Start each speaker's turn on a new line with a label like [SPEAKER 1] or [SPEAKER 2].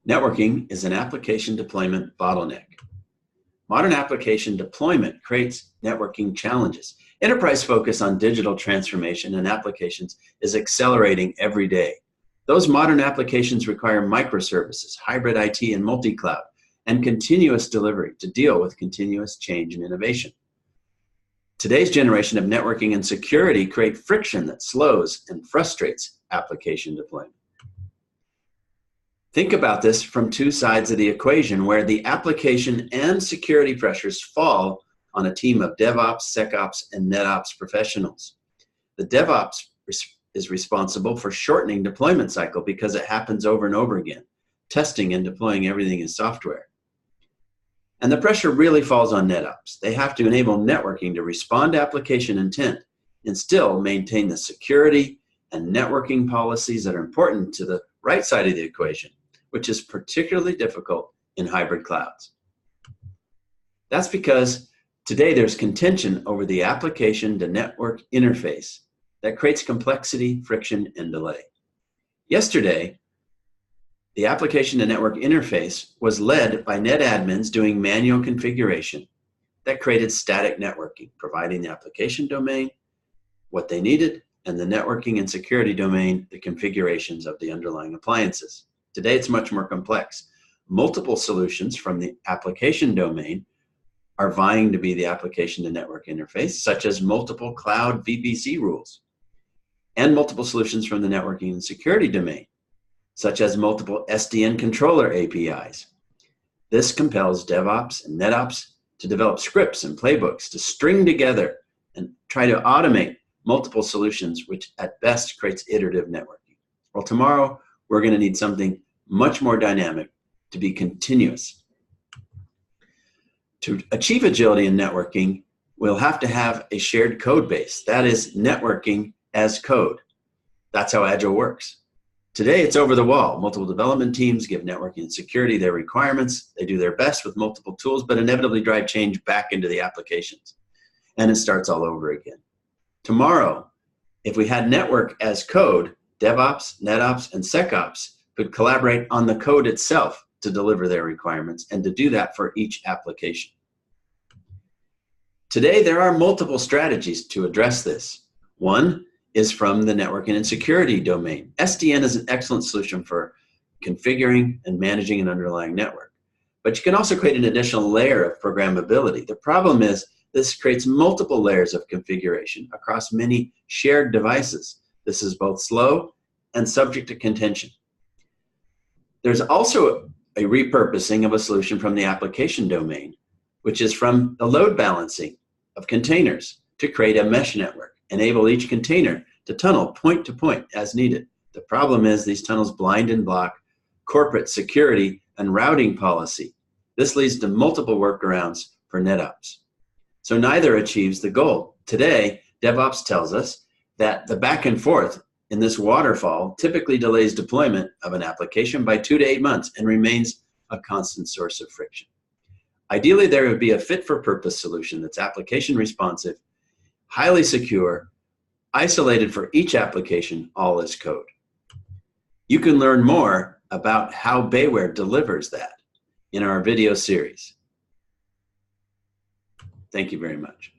[SPEAKER 1] Networking is an application deployment bottleneck. Modern application deployment creates networking challenges. Enterprise focus on digital transformation and applications is accelerating every day. Those modern applications require microservices, hybrid IT and multi-cloud, and continuous delivery to deal with continuous change and innovation. Today's generation of networking and security create friction that slows and frustrates application deployment. Think about this from two sides of the equation where the application and security pressures fall on a team of DevOps, SecOps, and NetOps professionals. The DevOps is responsible for shortening deployment cycle because it happens over and over again, testing and deploying everything in software. And the pressure really falls on NetOps. They have to enable networking to respond to application intent and still maintain the security and networking policies that are important to the right side of the equation, which is particularly difficult in hybrid clouds. That's because today there's contention over the application to network interface that creates complexity, friction, and delay. Yesterday, the application to network interface was led by NetAdmins doing manual configuration that created static networking, providing the application domain what they needed, and the networking and security domain the configurations of the underlying appliances. Today, it's much more complex. Multiple solutions from the application domain are vying to be the application to network interface, such as multiple cloud VPC rules, and multiple solutions from the networking and security domain, such as multiple SDN controller APIs. This compels DevOps and NetOps to develop scripts and playbooks to string together and try to automate multiple solutions, which at best creates iterative networking. Well, tomorrow, we're going to need something much more dynamic to be continuous. To achieve agility in networking, we'll have to have a shared code base. That is networking as code. That's how Agile works. Today, it's over the wall. Multiple development teams give networking and security their requirements. They do their best with multiple tools, but inevitably drive change back into the applications. And it starts all over again. Tomorrow, if we had network as code, DevOps, NetOps, and SecOps could collaborate on the code itself to deliver their requirements and to do that for each application. Today, there are multiple strategies to address this. One is from the networking and security domain. SDN is an excellent solution for configuring and managing an underlying network. But you can also create an additional layer of programmability. The problem is this creates multiple layers of configuration across many shared devices. This is both slow and subject to contention. There's also a repurposing of a solution from the application domain, which is from the load balancing of containers to create a mesh network, enable each container to tunnel point to point as needed. The problem is these tunnels blind and block corporate security and routing policy. This leads to multiple workarounds for NetOps. So neither achieves the goal. Today, DevOps tells us that the back and forth in this waterfall typically delays deployment of an application by 2 to 8 months and remains a constant source of friction. Ideally, there would be a fit-for-purpose solution that's application responsive, highly secure, isolated for each application, all as code. You can learn more about how Bayware delivers that in our video series. Thank you very much.